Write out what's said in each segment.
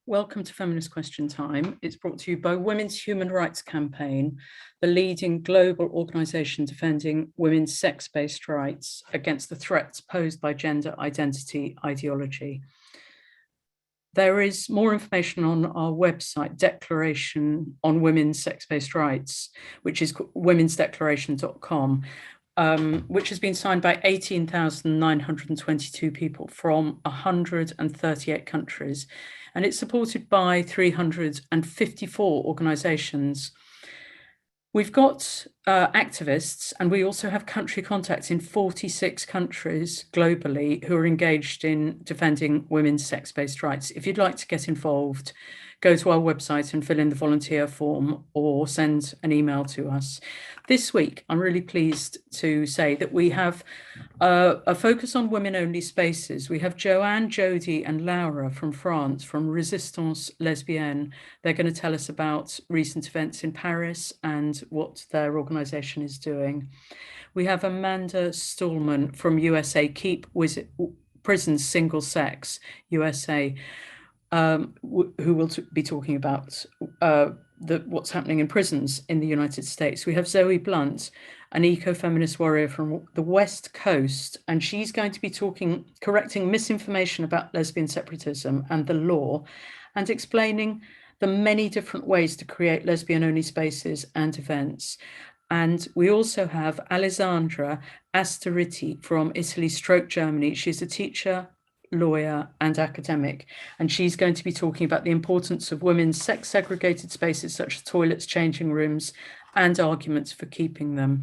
Welcome to Feminist Question Time. It's brought to you by Women's Human Rights Campaign, the leading global organisation defending women's sex-based rights against the threats posed by gender identity ideology. There is more information on our website, Declaration on Women's Sex-Based Rights, which is womensdeclaration.com, which has been signed by 18,922 people from 138 countries. And it's supported by 354 organisations. We've got activists, and we also have country contacts in 46 countries globally who are engaged in defending women's sex-based rights. If you'd like to get involved, go to our website and fill in the volunteer form or send an email to us. This week, I'm really pleased to say that we have a focus on women-only spaces. We have Joan, Jodie and Laura from France, from Resistance Lesbiennes. They're going to tell us about recent events in Paris and what their organisation is doing. We have Amanda Stulman from USA, Keep Prisons Single Sex, USA, who will be talking about what's happening in prisons in the United States. We have Zoe Blunt, an eco-feminist warrior from the West Coast, and she's going to be correcting misinformation about lesbian separatism and the law, and explaining the many different ways to create lesbian-only spaces and events. And we also have Alessandra Asteriti from Italy, Germany. She's a teacher, lawyer and academic, and she's going to be talking about the importance of women's sex-segregated spaces such as toilets, changing rooms, and arguments for keeping them.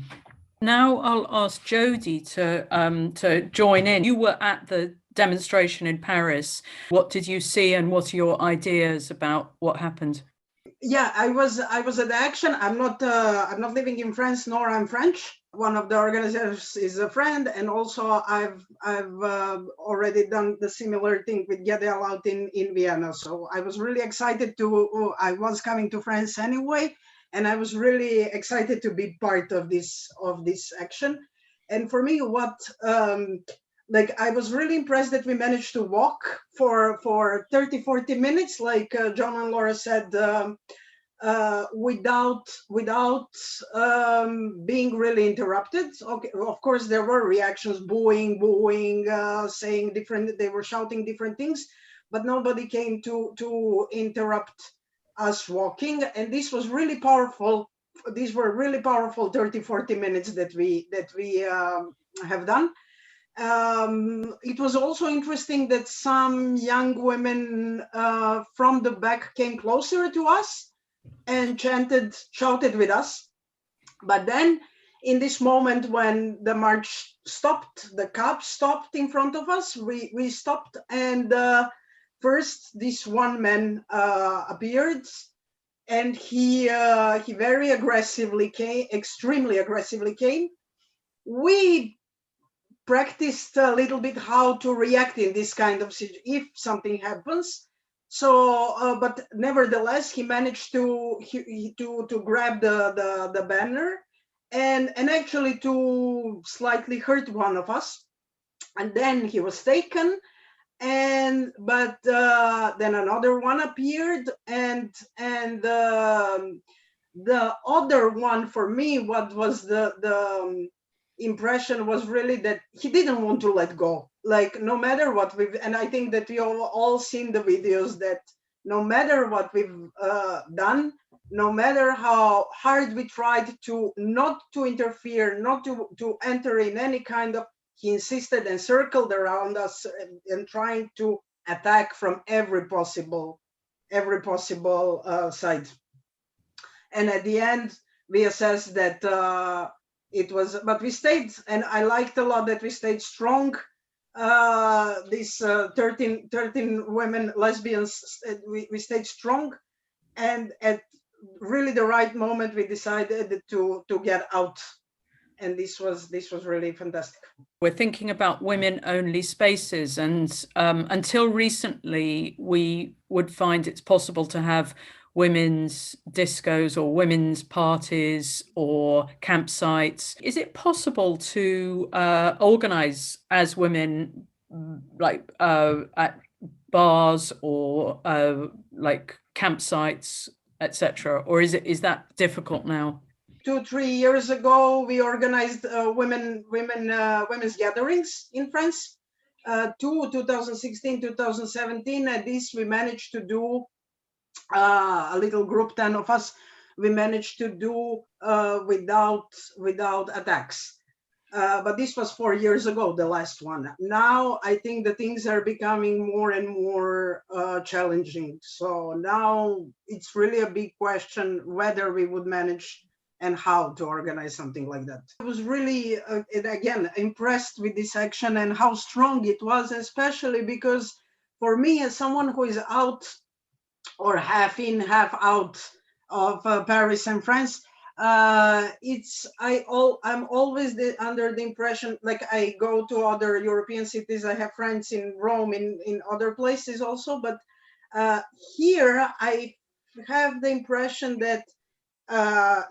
Now I'll ask Jodie to join in. You were at the demonstration in Paris. What did you see, and what are your ideas about what happened? Yeah, I was at the action. I'm not living in France, nor I'm French. One of the organizers is a friend, and also I've already done the similar thing with Get Out in Vienna. So I was really excited I was coming to France anyway, and I was really excited to be part of this action. And for me, I was really impressed that we managed to walk for 30-40 minutes, like Joan and Laura said, without being really interrupted. Okay, of course there were reactions, booing, saying different. They were shouting different things, but nobody came to interrupt us walking, and this was really powerful. These were really powerful 30-40 minutes that we have done. It was also interesting that some young women from the back came closer to us and shouted with us. But then in this moment when the march stopped, the cab stopped in front of us, we stopped, and first this one man appeared, and he very aggressively came, extremely aggressively came. We practiced a little bit how to react in this kind of situation if something happens. So, but nevertheless, he managed to grab the banner and actually to slightly hurt one of us, and then he was taken. But then another one appeared, and the other one, for me, what was the impression was really that he didn't want to let go. Like, no matter what and I think that we all seen the videos, that no matter what we've done, no matter how hard we tried to not to interfere, not to enter in any kind of, he insisted and circled around us and trying to attack from every possible side. And at the end, we assessed that it was, but we stayed, and I liked a lot that we stayed strong. These 13 women lesbians, we stayed strong, and at really the right moment we decided to get out, and this was really fantastic. We're thinking about women-only spaces, and until recently we would find it's possible to have women's discos or women's parties or campsites. Is it possible to organize as women, like at bars or like campsites, etc.? Or is that difficult now? 2-3 years ago, we organized women's gatherings in France. 2016, 2017. At this, we managed to do a little group, 10 of us. We managed to do without attacks. But this was 4 years ago, the last one. Now I think the things are becoming more and more challenging. So now it's really a big question whether we would manage and how to organize something like that. I was really, again, impressed with this action and how strong it was, especially because for me, as someone who is out or half in, half out of Paris and France, I'm always under the impression, like I go to other European cities, I have friends in Rome, in other places also, but here I have the impression that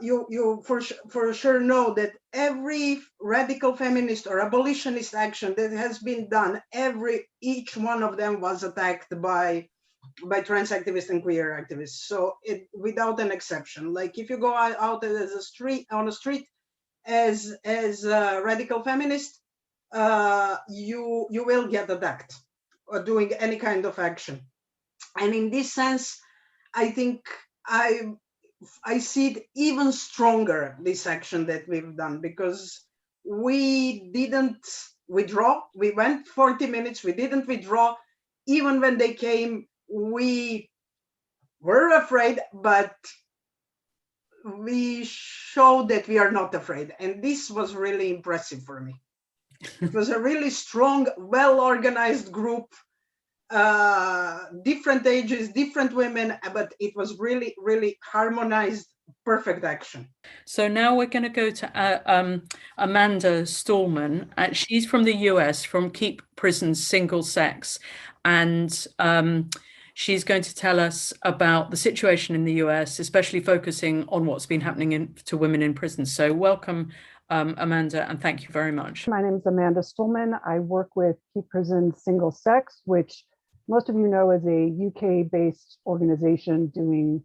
you for sure know that every radical feminist or abolitionist action that has been done, each one of them was attacked by trans activists and queer activists. So without an exception, like if you go out on a street as a radical feminist, you will get attacked or doing any kind of action. And in this sense, I think I see it even stronger, this action that we've done, because we didn't withdraw. We went 40 minutes, we didn't withdraw. Even when they came, we were afraid, but we showed that we are not afraid. And this was really impressive for me. It was a really strong, well-organized group, different ages, different women, but it was really, really harmonized, perfect action. So now we're going to go to Amanda Stulman. She's from the US, from Keep Prisons Single Sex, and she's going to tell us about the situation in the US, especially focusing on what's been happening to women in prison. So welcome, Amanda, and thank you very much. My name is Amanda Stulman. I work with Keep Prisons Single Sex, which most of you know is a UK-based organization doing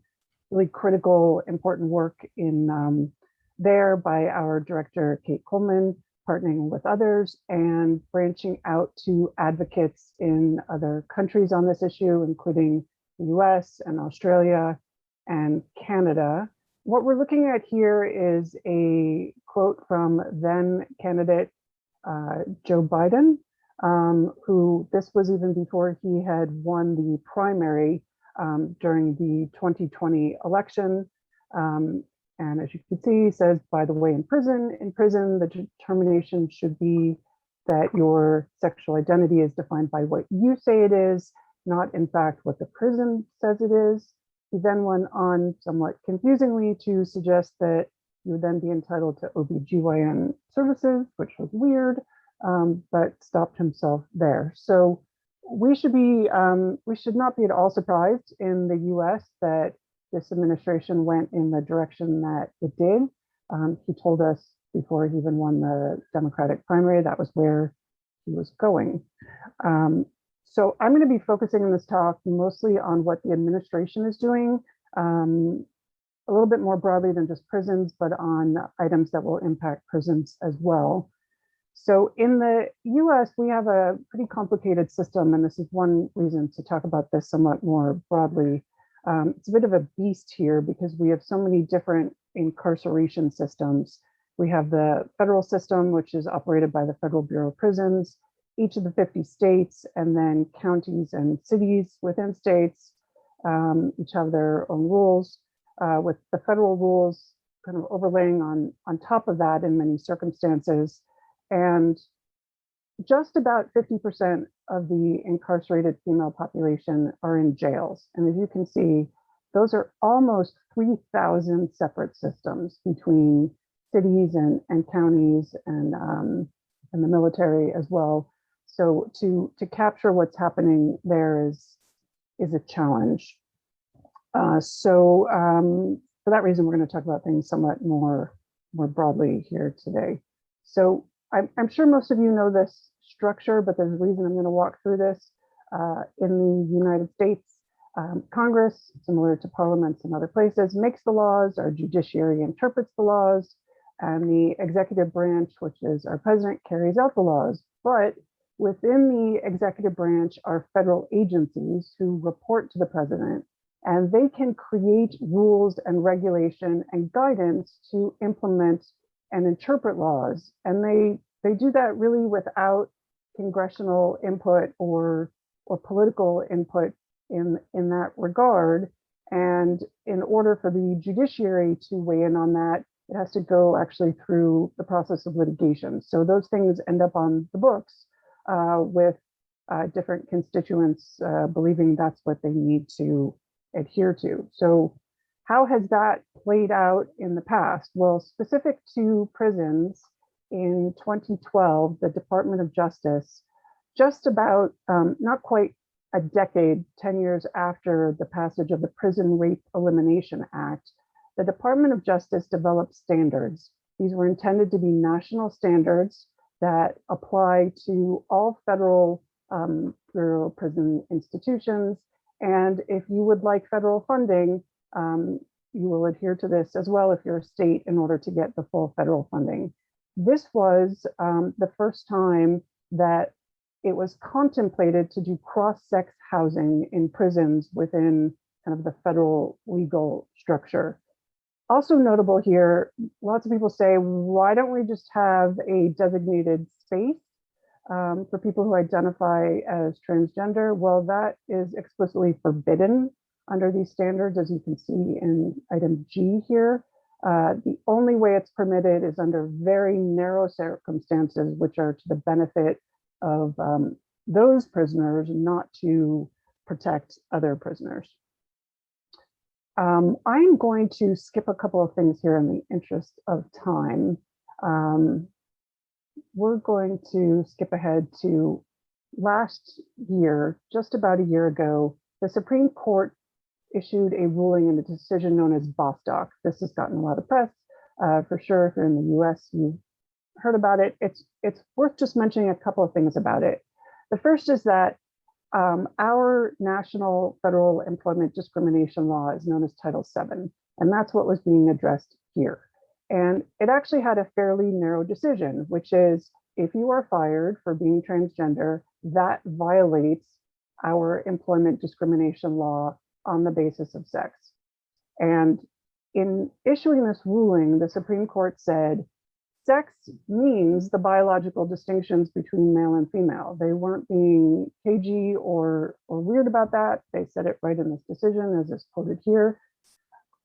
really critical, important work in there by our director, Kate Coleman, partnering with others and branching out to advocates in other countries on this issue, including the US and Australia and Canada. What we're looking at here is a quote from then candidate Joe Biden, who this was even before he had won the primary during the 2020 election. And as you can see, he says, by the way, in prison, the determination should be that your sexual identity is defined by what you say it is, not in fact what the prison says it is. He then went on somewhat confusingly to suggest that you would then be entitled to OBGYN services, which was weird, but stopped himself there. So we should not be at all surprised in the US that this administration went in the direction that it did. He told us before he even won the Democratic primary, that was where he was going. So I'm going to be focusing in this talk mostly on what the administration is doing, a little bit more broadly than just prisons, but on items that will impact prisons as well. So in the US, we have a pretty complicated system, and this is one reason to talk about this somewhat more broadly. It's a bit of a beast here because we have so many different incarceration systems. We have the federal system, which is operated by the Federal Bureau of Prisons, each of the 50 states, and then counties and cities within states, each have their own rules, with the federal rules kind of overlaying on top of that in many circumstances. And just about 50% of the incarcerated female population are in jails. And as you can see, those are almost 3,000 separate systems between cities and counties and the military as well. So to capture what's happening there is a challenge. So for that reason, we're going to talk about things somewhat more broadly here today. So I'm sure most of you know this structure, but there's a reason I'm going to walk through this. In the United States, Congress, similar to parliaments in other places, makes the laws, our judiciary interprets the laws, and the executive branch, which is our president, carries out the laws. But within the executive branch are federal agencies who report to the president, and they can create rules and regulation and guidance to implement and interpret laws. And they do that really without congressional input or political input in that regard. And in order for the judiciary to weigh in on that, it has to go actually through the process of litigation. So those things end up on the books with different constituents believing that's what they need to adhere to. So how has that played out in the past? Well, specific to prisons, in 2012, the Department of Justice, just about not quite a decade, 10 years after the passage of the Prison Rape Elimination Act, the Department of Justice developed standards. These were intended to be national standards that apply to all federal Bureau of Prison institutions. And if you would like federal funding, you will adhere to this as well if you're a state in order to get the full federal funding. This was the first time that it was contemplated to do cross-sex housing in prisons within kind of the federal legal structure. Also notable here, lots of people say, why don't we just have a designated space for people who identify as transgender? Well, that is explicitly forbidden under these standards, as you can see in item G here. The only way it's permitted is under very narrow circumstances, which are to the benefit of those prisoners, not to protect other prisoners. I'm going to skip a couple of things here in the interest of time. We're going to skip ahead to last year, just about a year ago, the Supreme Court issued a ruling in a decision known as Bostock. This has gotten a lot of press, for sure. If you're in the US, you've heard about it. It's worth just mentioning a couple of things about it. The first is that our national federal employment discrimination law is known as Title VII, and that's what was being addressed here. And it actually had a fairly narrow decision, which is if you are fired for being transgender, that violates our employment discrimination law on the basis of sex. And in issuing this ruling, the Supreme Court said, sex means the biological distinctions between male and female. They weren't being cagey or weird about that. They said it right in this decision, as is quoted here.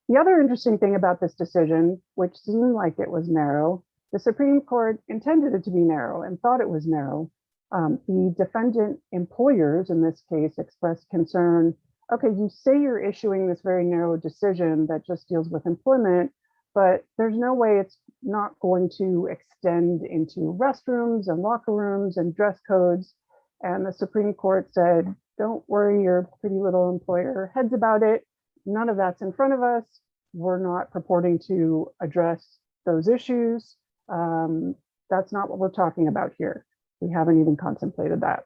The other interesting thing about this decision, which seemed like it was narrow, the Supreme Court intended it to be narrow and thought it was narrow. The defendant employers in this case expressed concern, okay, you say you're issuing this very narrow decision that just deals with employment, but there's no way it's not going to extend into restrooms and locker rooms and dress codes. And the Supreme Court said, don't worry your pretty little employer heads about it. None of that's in front of us. We're not purporting to address those issues. That's not what we're talking about here. We haven't even contemplated that.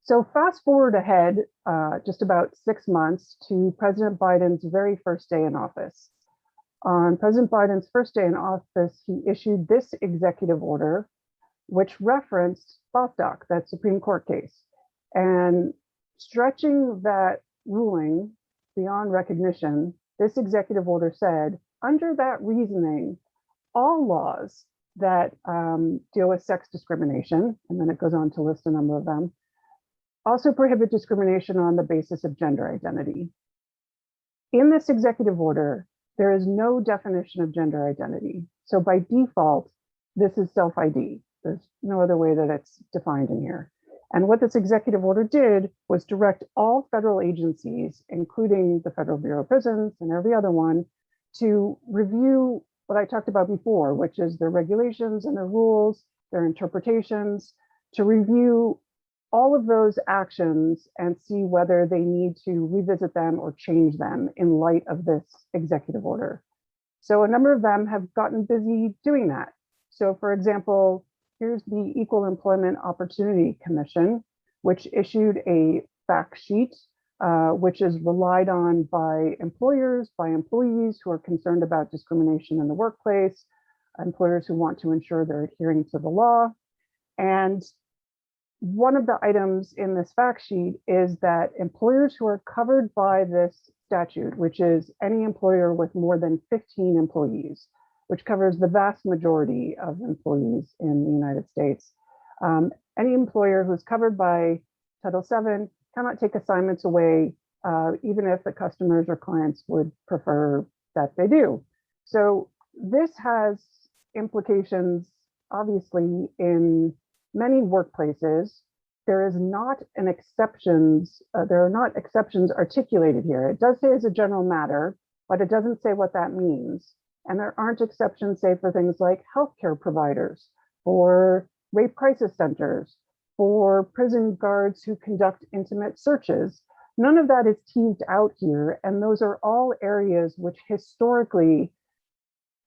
So fast forward ahead just about 6 months to President Biden's very first day in office. On President Biden's first day in office, he issued this executive order, which referenced Bostock, that Supreme Court case. And stretching that ruling beyond recognition, this executive order said, under that reasoning, all laws that deal with sex discrimination, and then it goes on to list a number of them, also prohibit discrimination on the basis of gender identity. In this executive order, there is no definition of gender identity. So by default, this is self-ID. There's no other way that it's defined in here. And what this executive order did was direct all federal agencies, including the Federal Bureau of Prisons and every other one, to review what I talked about before, which is their regulations and their rules, their interpretations, to review all of those actions and see whether they need to revisit them or change them in light of this executive order. So a number of them have gotten busy doing that. So for example, here's the Equal Employment Opportunity Commission, which issued a fact sheet which is relied on by employers, by employees who are concerned about discrimination in the workplace, employers who want to ensure they're adhering to the law. And one of the items in this fact sheet is that employers who are covered by this statute, which is any employer with more than 15 employees, which covers the vast majority of employees in the United States. Any employer who's covered by Title VII cannot take assignments away, even if the customers or clients would prefer that they do. So this has implications, obviously, in many workplaces. There is not an exceptions, there are not exceptions articulated here. It does say as a general matter, but it doesn't say what that means. And there aren't exceptions, say, for things like healthcare providers, for rape crisis centers, for prison guards who conduct intimate searches. None of that is teased out here. And those are all areas which historically,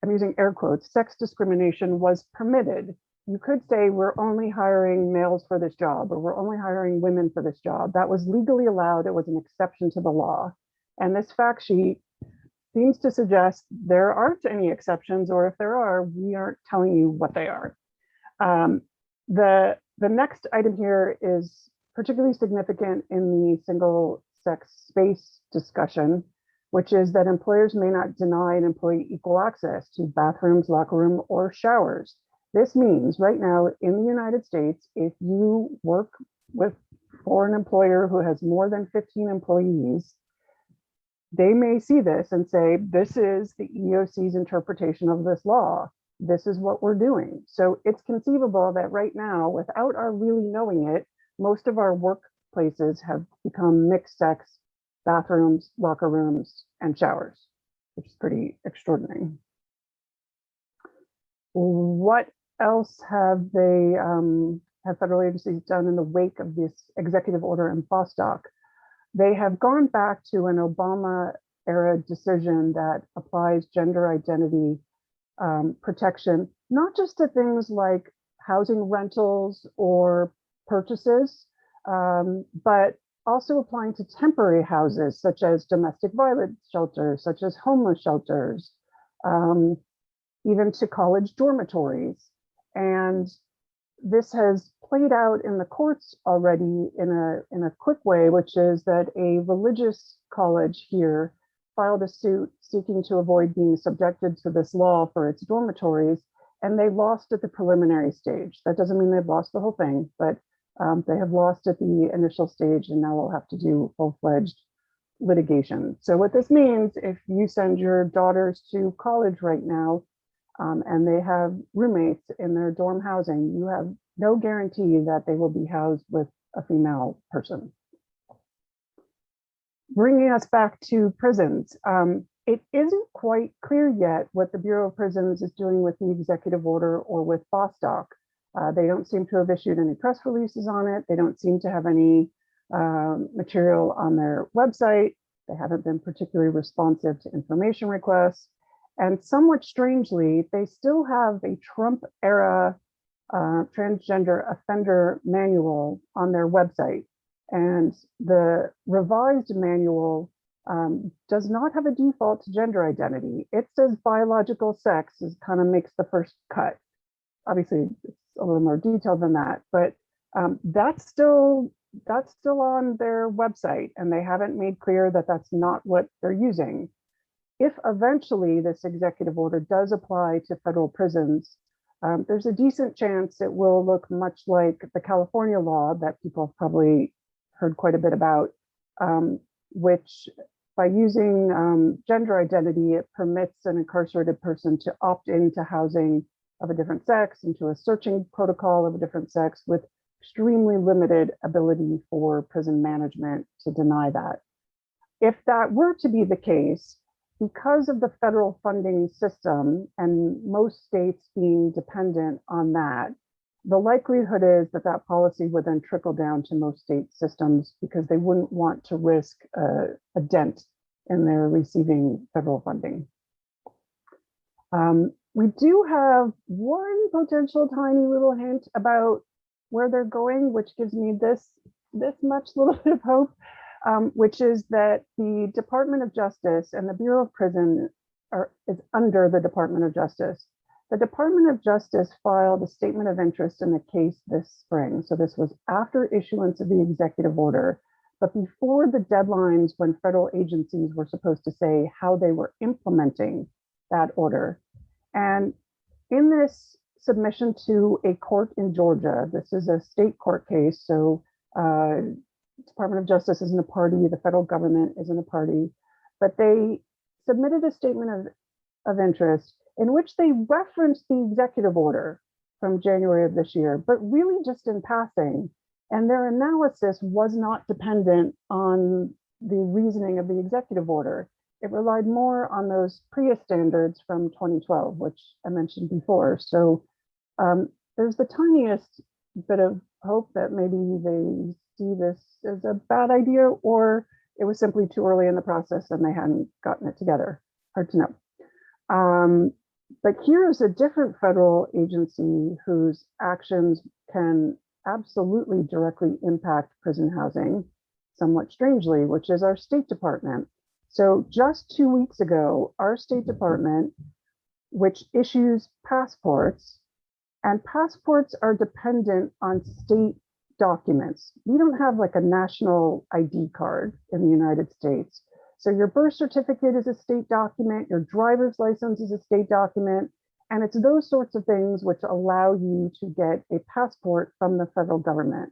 I'm using air quotes, sex discrimination was permitted. You could say we're only hiring males for this job, or we're only hiring women for this job. That was legally allowed. It was an exception to the law. And this fact sheet seems to suggest there aren't any exceptions, or if there are, we aren't telling you what they are. The next item here is particularly significant in the single sex space discussion, which is that employers may not deny an employee equal access to bathrooms, locker room, or showers. This means right now in the United States, if you work for an employer who has more than 15 employees, they may see this and say, this is the EEOC's interpretation of this law. This is what we're doing. So it's conceivable that right now, without our really knowing it, most of our workplaces have become mixed sex bathrooms, locker rooms, and showers, which is pretty extraordinary. What else have they have federal agencies done in the wake of this executive order in Bostock? They have gone back to an Obama era decision that applies gender identity protection, not just to things like housing rentals or purchases, but also applying to temporary houses, such as domestic violence shelters, such as homeless shelters, even to college dormitories. And this has played out in the courts already in a quick way, which is that a religious college here filed a suit seeking to avoid being subjected to this law for its dormitories, and they lost at the preliminary stage. That doesn't mean they've lost the whole thing, but they have lost at the initial stage, and now we'll have to do full-fledged litigation. So what this means, if you send your daughters to college right now, and they have roommates in their dorm housing, you have no guarantee that they will be housed with a female person. Bringing us back to prisons, it isn't quite clear yet what the Bureau of Prisons is doing with the executive order or with Bostock. They don't seem to have issued any press releases on it. They don't seem to have any material on their website. They haven't been particularly responsive to information requests. And somewhat strangely, they still have a Trump-era transgender offender manual on their website. And the revised manual does not have a default to gender identity. It says biological sex is kind of makes the first cut. Obviously, it's a little more detailed than that, but that's still on their website, and they haven't made clear that that's not what they're using. If eventually this executive order does apply to federal prisons, there's a decent chance it will look much like the California law that people have probably heard quite a bit about, which by using gender identity, it permits an incarcerated person to opt into housing of a different sex, into a searching protocol of a different sex, with extremely limited ability for prison management to deny that. If that were to be the case, because of the federal funding system and most states being dependent on that, the likelihood is that that policy would then trickle down to most state systems because they wouldn't want to risk a dent in their receiving federal funding. We do have one potential tiny little hint about where they're going, which gives me this much little bit of hope. which is that the Department of Justice and the Bureau of Prison is under the Department of Justice. The Department of Justice filed a statement of interest in the case this spring. So this was after issuance of the executive order, but before the deadlines when federal agencies were supposed to say how they were implementing that order. And in this submission to a court in Georgia, this is a state court case, so Department of Justice isn't a party, the federal government isn't a party, but they submitted a statement of interest in which they referenced the executive order from January of this year, but really just in passing. And their analysis was not dependent on the reasoning of the executive order. It relied more on those PREA standards from 2012, which I mentioned before. So there's the tiniest bit of hope that maybe they see this as a bad idea, or it was simply too early in the process and they hadn't gotten it together. Hard to know. But here's a different federal agency whose actions can absolutely directly impact prison housing, somewhat strangely, which is our State Department. So just 2 weeks ago, our State Department, which issues passports, and passports are dependent on state documents. We don't have like a national ID card in the United States. So your birth certificate is a state document, your driver's license is a state document, and it's those sorts of things which allow you to get a passport from the federal government.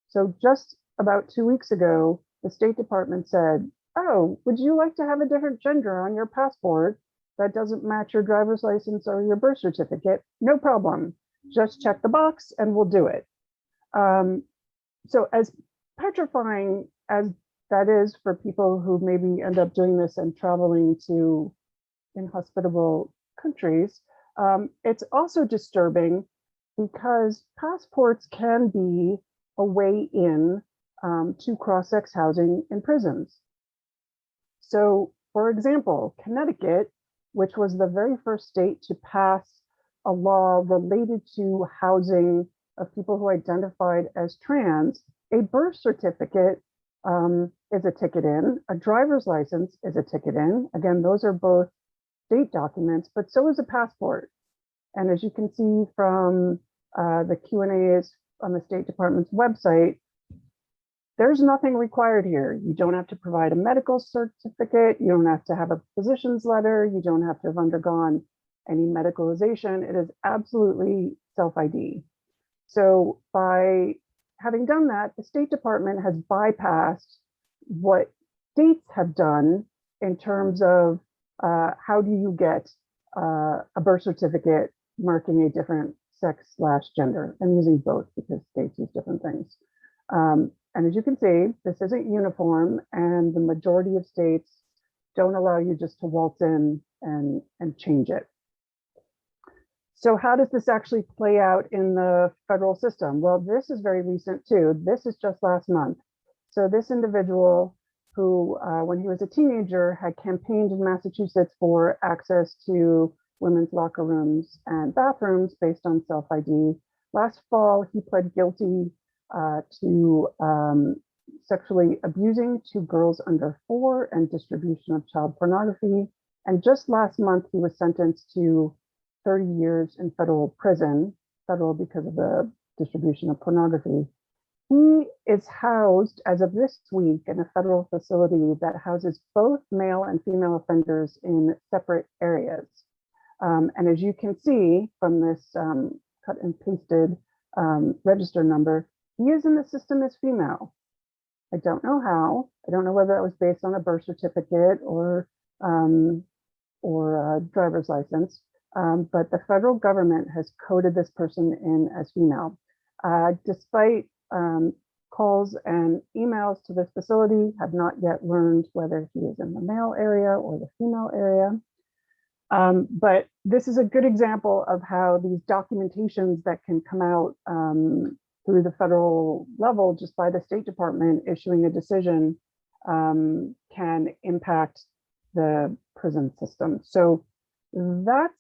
So just about 2 weeks ago, the State Department said, oh, would you like to have a different gender on your passport that doesn't match your driver's license or your birth certificate? No problem. Just check the box and we'll do it. So as petrifying as that is for people who maybe end up doing this and traveling to inhospitable countries, it's also disturbing because passports can be a way in to cross-sex housing in prisons. So, for example, Connecticut, which was the very first state to pass a law related to housing of people who identified as trans, a birth certificate is a ticket in, a driver's license is a ticket in. Again, those are both state documents, but so is a passport. And as you can see from the Q&As on the State Department's website, there's nothing required here. You don't have to provide a medical certificate. You don't have to have a physician's letter. You don't have to have undergone any medicalization. It is absolutely self-ID. So by having done that, the State Department has bypassed what states have done in terms of how do you get a birth certificate marking a different sex/gender. I'm using both because states use different things. And as you can see, this isn't uniform, and the majority of states don't allow you just to waltz in and change it. So how does this actually play out in the federal system? Well, this is very recent too. This is just last month. So this individual who, when he was a teenager, had campaigned in Massachusetts for access to women's locker rooms and bathrooms based on self-ID. Last fall, he pled guilty to sexually abusing 2 girls under 4 and distribution of child pornography. And just last month, he was sentenced to 30 years in federal prison, federal because of the distribution of pornography. He is housed as of this week in a federal facility that houses both male and female offenders in separate areas. And as you can see from this cut and pasted register number, he is in the system as female. I don't know how. I don't know whether that was based on a birth certificate or a driver's license. But the federal government has coded this person in as female. Despite calls and emails to this facility, have not yet learned whether he is in the male area or the female area. But this is a good example of how these documentations that can come out through the federal level just by the State Department issuing a decision can impact the prison system. So that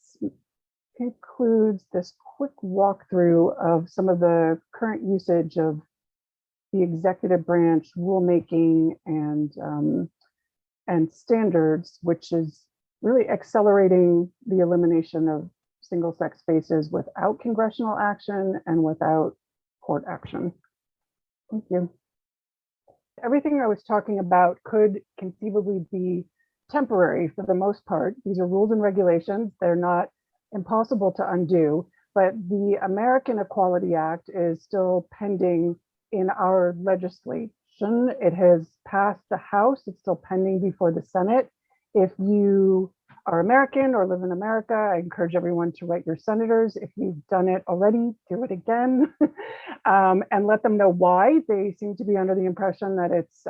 concludes this quick walkthrough of some of the current usage of the executive branch rulemaking and standards, which is really accelerating the elimination of single-sex spaces without congressional action and without court action. Thank you. Everything I was talking about could conceivably be temporary for the most part. These are rules and regulations. They're not impossible to undo, but the American Equality Act is still pending in our legislation. It has passed the House. It's still pending before the Senate. If you are American or live in America, I encourage everyone to write your senators. If you've done it already, do it again and let them know why. They seem to be under the impression that it's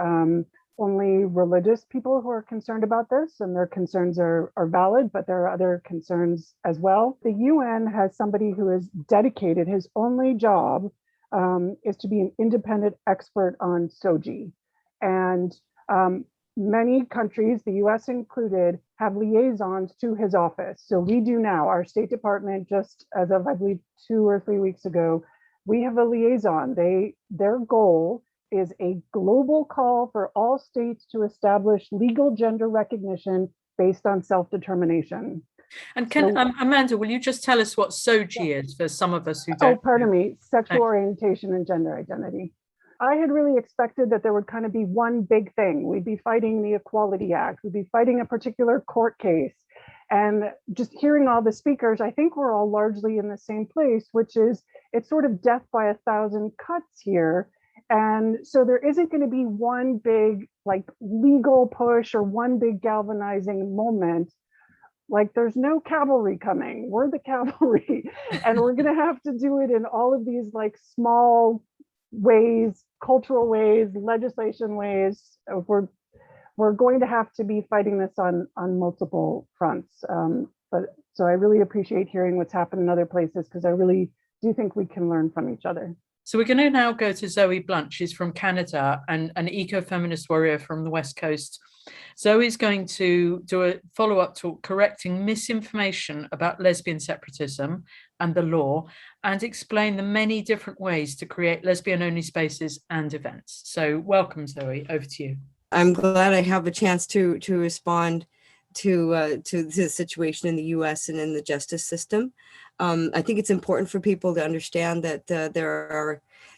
only religious people who are concerned about this, and their concerns are valid, but there are other concerns as well. The UN has somebody who is dedicated, his only job is to be an independent expert on SOGI. And many countries, the US included, have liaisons to his office. So we do now, our State Department, just as of, I believe, 2 or 3 weeks ago, we have a liaison. Their goal is a global call for all states to establish legal gender recognition based on self-determination. And Amanda, will you just tell us what SOGI is for some of us who don't? Oh, pardon me, sexual orientation and gender identity. I had really expected that there would kind of be one big thing. We'd be fighting the Equality Act. We'd be fighting a particular court case. And just hearing all the speakers, I think we're all largely in the same place, which is it's sort of death by 1,000 cuts here. And so there isn't going to be one big like legal push or one big galvanizing moment. Like there's no cavalry coming. We're the cavalry. And we're going to have to do it in all of these like small ways, cultural ways, legislation ways. We're going to have to be fighting this on multiple fronts. But so I really appreciate hearing what's happened in other places, because I really do think we can learn from each other. So we're going to now go to Zoe Blunt. She's from Canada and an eco-feminist warrior from the West Coast. Zoe's going to do a follow-up talk correcting misinformation about lesbian separatism and the law, and explain the many different ways to create lesbian-only spaces and events. So welcome, Zoe, over to you. I'm glad I have a chance to respond to the situation in the US and in the justice system. I think it's important for people to understand that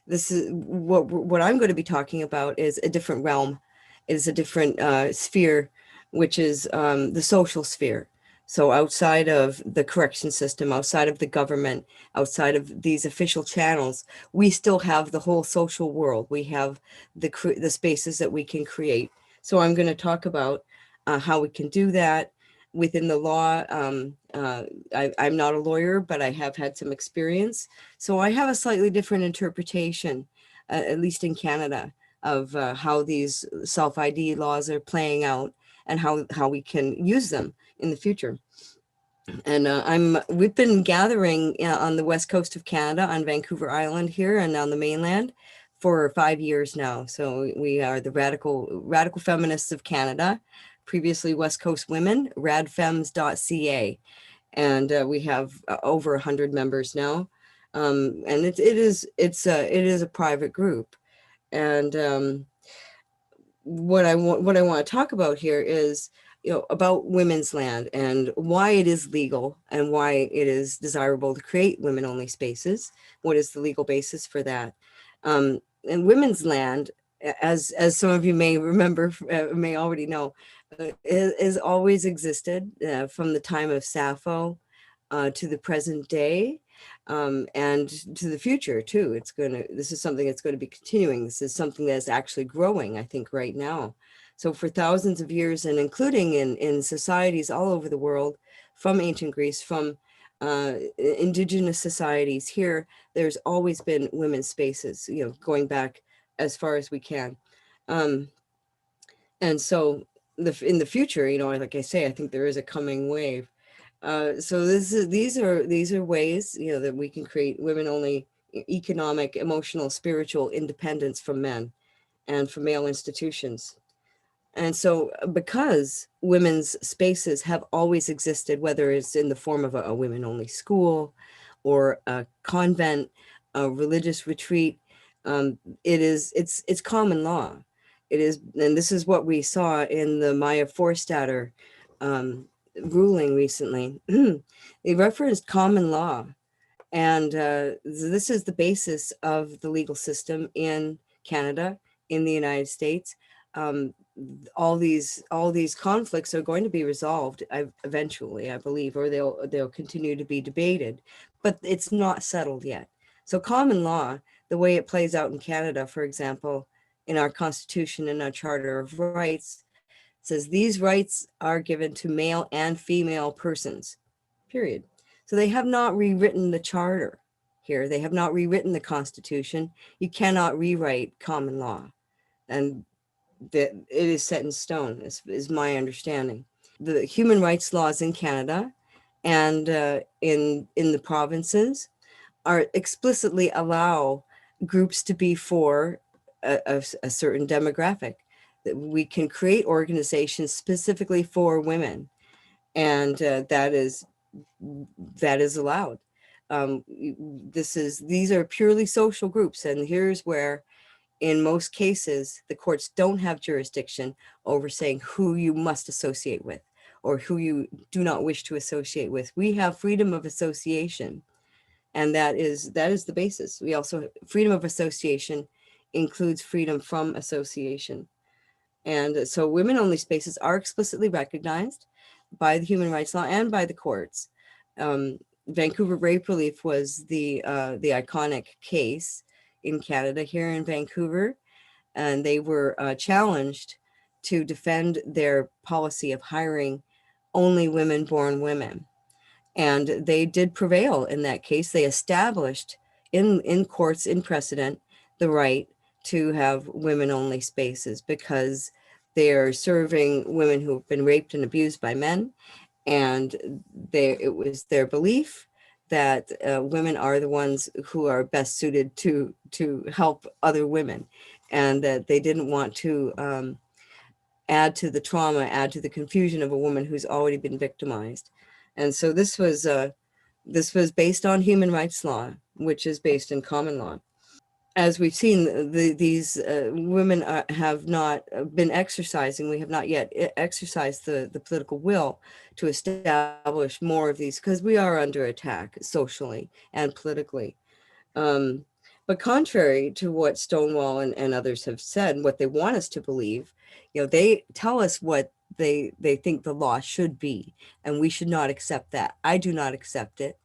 this is what I'm going to be talking about is a different realm, is a different sphere, which is the social sphere. So outside of the correction system, outside of the government, outside of these official channels, we still have the whole social world. We have the spaces that we can create. So I'm going to talk about how we can do that within the law. I'm not a lawyer, but I have had some experience. So I have a slightly different interpretation, at least in Canada, of how these self-ID laws are playing out and how we can use them in the future. And we've been gathering on the west coast of Canada, on Vancouver Island here and on the mainland for 5 years now. So we are the radical feminists of Canada, previously West Coast Women, radfems.ca. And we have over 100 members now. And it is a private group. And what I want to talk about here is, about women's land and why it is legal and why it is desirable to create women-only spaces. What is the legal basis for that? And women's land, as some of you may remember, may already know, is always existed from the time of Sappho to the present day. And to the future too. This is something that's going to be continuing. This is something that's actually growing, I think, right now. So for thousands of years, and including in societies all over the world, from ancient Greece, from indigenous societies here, there's always been women's spaces, going back as far as we can. And so in the future, like I say, I think there is a coming wave. So these are ways, that we can create women-only economic, emotional, spiritual independence from men and from male institutions. And so because women's spaces have always existed, whether it's in the form of a women-only school or a convent, a religious retreat, It's common law. It is, and this is what we saw in the Maya Forstater ruling recently. They referenced common law, and this is the basis of the legal system in Canada, in the United States. All these conflicts are going to be resolved eventually, I believe, or they'll continue to be debated, but it's not settled yet. So common law, the way it plays out in Canada, for example, in our Constitution and our Charter of Rights, says these rights are given to male and female persons, period. So they have not rewritten the charter here. They have not rewritten the Constitution. You cannot rewrite common law. And that it is set in stone, is my understanding. The human rights laws in Canada and in the provinces are explicitly allow groups to be for a certain demographic. That we can create organizations specifically for women, and that is allowed. These are purely social groups, and here's where, in most cases, the courts don't have jurisdiction over saying who you must associate with or who you do not wish to associate with. We have freedom of association, and that is the basis. We also, freedom of association includes freedom from association. And so women-only spaces are explicitly recognized by the human rights law and by the courts. Vancouver Rape Relief was the iconic case in Canada, here in Vancouver, and they were challenged to defend their policy of hiring only women-born women. And they did prevail in that case. They established in courts, in precedent, the right to have women-only spaces because they're serving women who have been raped and abused by men. And it was their belief that women are the ones who are best suited to help other women, and that they didn't want to add to the trauma, add to the confusion of a woman who's already been victimized. And so this was based on human rights law, which is based in common law. As we've seen, these women have not been exercising. We have not yet exercised the political will to establish more of these, because we are under attack socially and politically. But contrary to what Stonewall and others have said, what they want us to believe, they tell us what they think the law should be, and we should not accept that. I do not accept it.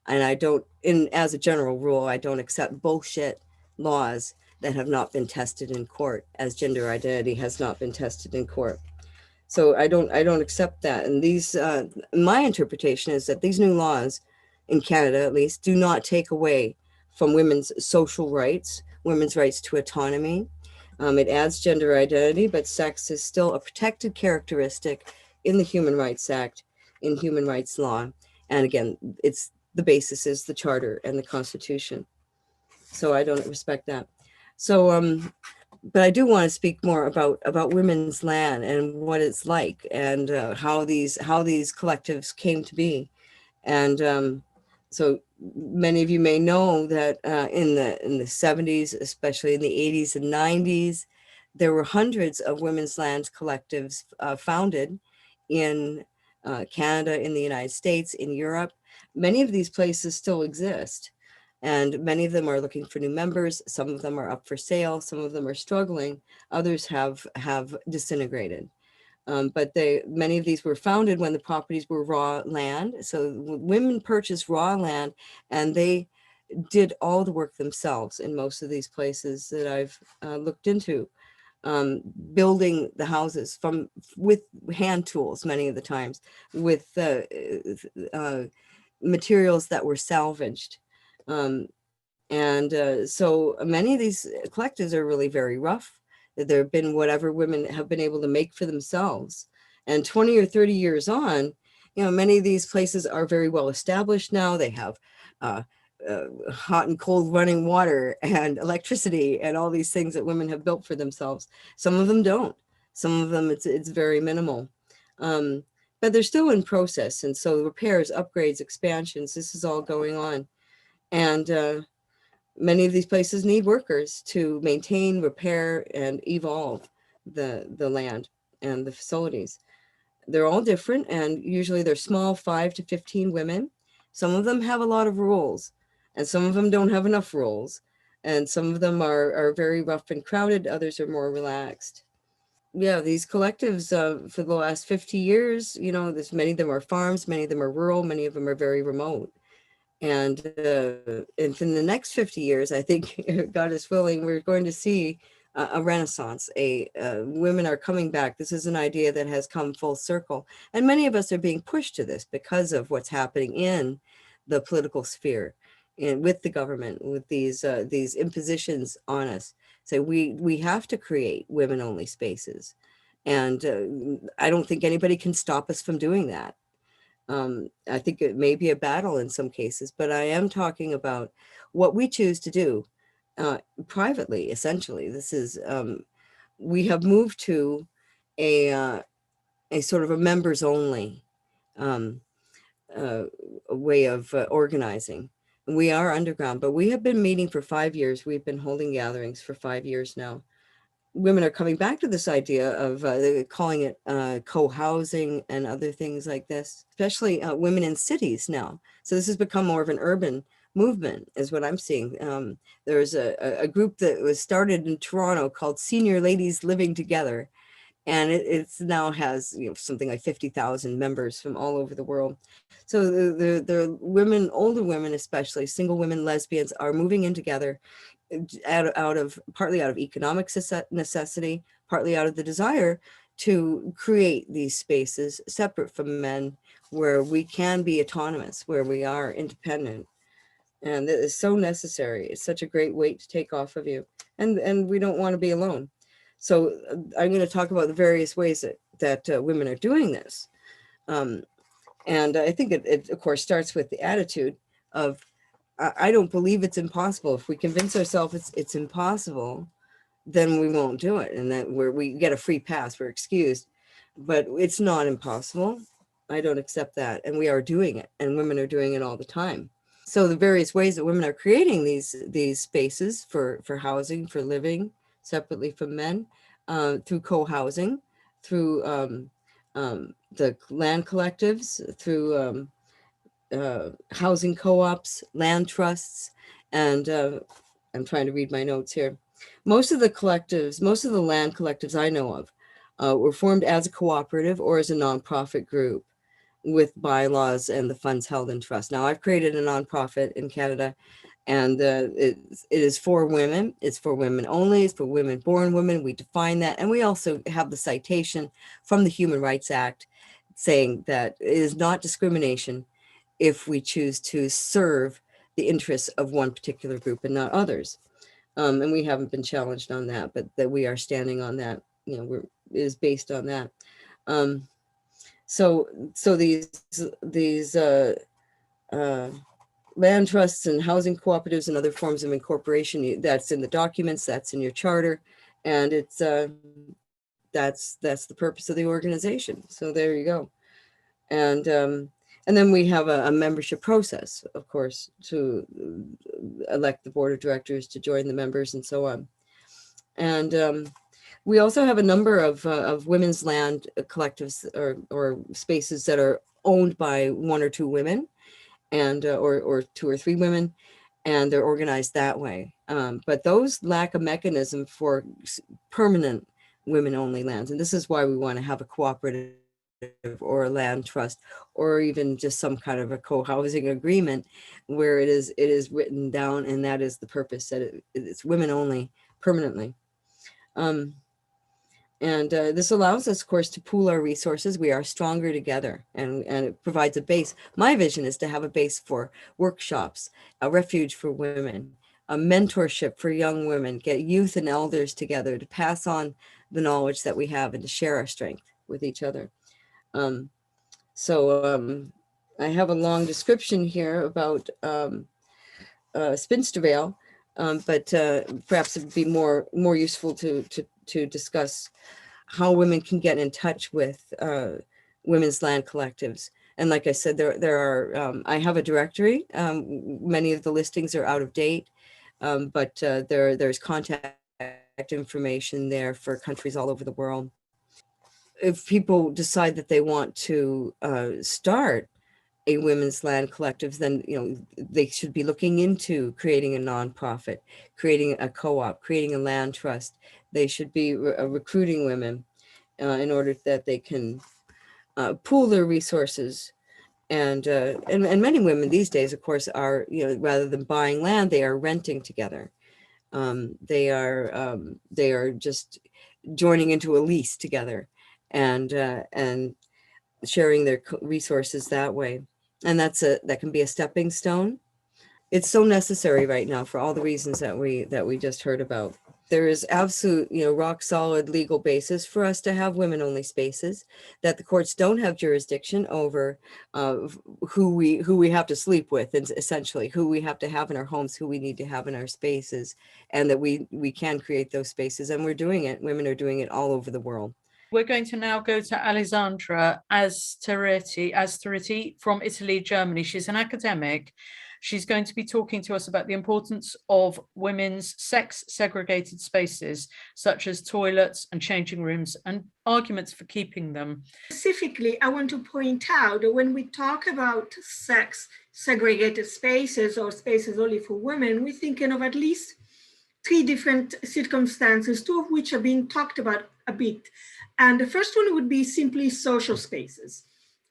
And I don't, as a general rule, I don't accept bullshit laws that have not been tested in court, as gender identity has not been tested in court. So I don't accept that. And these, my interpretation is that these new laws in Canada, at least, do not take away from women's social rights, women's rights to autonomy. It adds gender identity, but sex is still a protected characteristic in the Human Rights Act, in human rights law. And again, the basis is the Charter and the Constitution. So I don't respect that. So, but I do want to speak more about women's land and what it's like, and how these collectives came to be. And so many of you may know that in the 70s, especially in the 80s and 90s, there were hundreds of women's land collectives founded in Canada, in the United States, in Europe. Many of these places still exist, and many of them are looking for new members. Some of them are up for sale. Some of them are struggling. Others have disintegrated. But many of these were founded when the properties were raw land. So women purchased raw land, and they did all the work themselves in most of these places that I've looked into, building the houses with hand tools, many of the times, with materials that were salvaged. So many of these collectives are really very rough. There have been whatever women have been able to make for themselves. And 20 or 30 years on, many of these places are very well established now. They have hot and cold running water and electricity and all these things that women have built for themselves. Some of them don't. Some of them it's very minimal. But they're still in process. And so repairs, upgrades, expansions, this is all going on. And Many of these places need workers to maintain, repair, and evolve the land and the facilities. They're all different, and usually they're small, 5 to 15 women. Some of them have a lot of rules, and some of them don't have enough rules. And some of them are very rough and crowded, others are more relaxed. Yeah, these collectives for the last 50 years, you know, there's many of them are farms, many of them are rural, many of them are very remote. And in the next 50 years, I think, God is willing, we're going to see a renaissance. Women are coming back. This is an idea that has come full circle. And many of us are being pushed to this because of what's happening in the political sphere and with the government, with these impositions on us. So we have to create women-only spaces. And I don't think anybody can stop us from doing that. I think it may be a battle in some cases, but I am talking about what we choose to do privately, essentially. This is, we have moved to a sort of a members only way of organizing. We are underground, but we have been meeting for 5 years. We've been holding gatherings for 5 years now. Women are coming back to this idea of calling it co-housing and other things like this, especially women in cities now. So this has become more of an urban movement is what I'm seeing. There's a group that was started in Toronto called Senior Ladies Living Together. And it's now has, you know, something like 50,000 members from all over the world. So the women, older women, especially single women, lesbians, are moving in together partly out of economic necessity, partly out of the desire to create these spaces separate from men where we can be autonomous, where we are independent. And it is so necessary. It's such a great weight to take off of you. And we don't want to be alone. So I'm going to talk about the various ways that women are doing this. And I think it of course starts with the attitude of, I don't believe it's impossible. If we convince ourselves it's impossible, then we won't do it. And that we get a free pass, we're excused. But it's not impossible. I don't accept that. And we are doing it, and women are doing it all the time. So the various ways that women are creating these spaces for housing, for living separately from men, through co-housing, through the land collectives, through housing co-ops, land trusts, and I'm trying to read my notes here. Most of the land collectives I know of were formed as a cooperative or as a nonprofit group with bylaws and the funds held in trust. Now, I've created a nonprofit in Canada, and it is for women. It's for women only. It's for women-born women. We define that. And we also have the citation from the Human Rights Act saying that it is not discrimination if we choose to serve the interests of one particular group and not others. And we haven't been challenged on that, but that we are standing on that, you know, it is based on that. So these land trusts and housing cooperatives and other forms of incorporation, that's in the documents, that's in your charter, and it's that's the purpose of the organization. So there you go. And then we have a membership process, of course, to elect the board of directors, to join the members, and so on. And we also have a number of women's land collectives or spaces that are owned by 1 or 2 women, and or 2 or 3 women, and they're organized that way. But those lack a mechanism for permanent women-only lands, and this is why we want to have a cooperative or a land trust, or even just some kind of a co-housing agreement where it is written down, and that is the purpose, that it's women only permanently. This allows us, of course, to pool our resources. We are stronger together, and it provides a base. My vision is to have a base for workshops, a refuge for women, a mentorship for young women, get youth and elders together to pass on the knowledge that we have and to share our strength with each other. I have a long description here about Spinstervale, but perhaps it'd be more useful to discuss how women can get in touch with women's land collectives. And like I said, there are, I have a directory. Many of the listings are out of date. but there's contact information there for countries all over the world. If people decide that they want to start a women's land collective, then they should be looking into creating a nonprofit, creating a co-op, creating a land trust. They should be recruiting women in order that they can pool their resources. And many women these days, of course, are rather than buying land, they are renting together. They are just joining into a lease together and sharing their resources that way. And that can be a stepping stone. It's so necessary right now for all the reasons that we just heard about. There is absolute, rock solid legal basis for us to have women only spaces, that the courts don't have jurisdiction over who we have to sleep with, and essentially who we have to have in our homes, who we need to have in our spaces, and that we can create those spaces, and we're doing it. Women are doing it all over the world. We're going to now go to Alessandra Asteriti from Italy, Germany. She's an academic. She's going to be talking to us about the importance of women's sex-segregated spaces, such as toilets and changing rooms, and arguments for keeping them. Specifically, I want to point out that when we talk about sex-segregated spaces or spaces only for women, we're thinking of at least 3 different circumstances, 2 of which are being talked about a bit. And the first one would be simply social spaces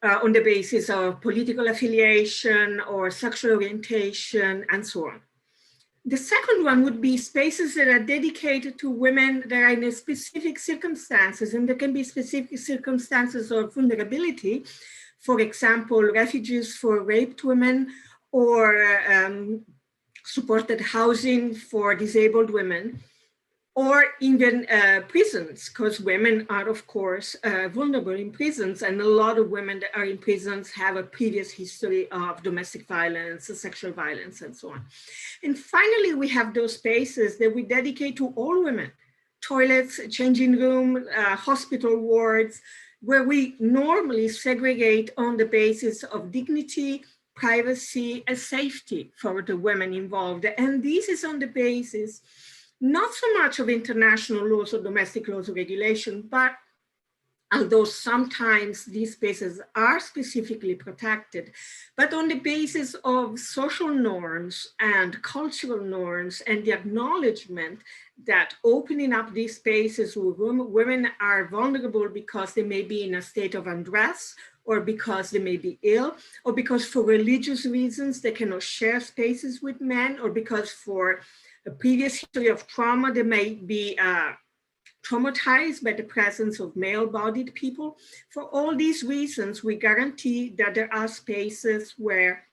on the basis of political affiliation or sexual orientation and so on. The second one would be spaces that are dedicated to women that are in specific circumstances, and there can be specific circumstances of vulnerability. For example, refuges for raped women, or supported housing for disabled women, or even prisons, because women are, of course, vulnerable in prisons, and a lot of women that are in prisons have a previous history of domestic violence, sexual violence, and so on. And finally, we have those spaces that we dedicate to all women: toilets, changing room, hospital wards, where we normally segregate on the basis of dignity, privacy, and safety for the women involved. And this is on the basis not so much of international laws or domestic laws or regulation, but although sometimes these spaces are specifically protected, but on the basis of social norms and cultural norms, and the acknowledgement that opening up these spaces where women are vulnerable because they may be in a state of undress, or because they may be ill, or because for religious reasons they cannot share spaces with men, or because for a previous history of trauma they may be traumatized by the presence of male-bodied people. For all these reasons, we guarantee that there are spaces where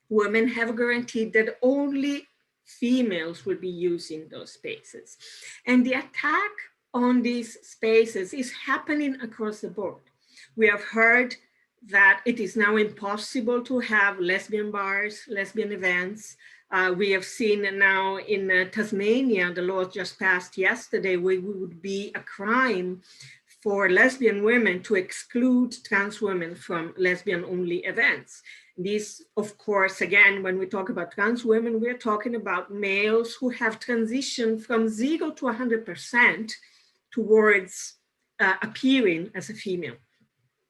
women have guaranteed that only females will be using those spaces. And the attack on these spaces is happening across the board. We have heard that it is now impossible to have lesbian bars, lesbian events. We have seen now in Tasmania, the law just passed yesterday, where it would be a crime for lesbian women to exclude trans women from lesbian-only events. These, of course, again, when we talk about trans women, we're talking about males who have transitioned from 0 to 100% towards appearing as a female,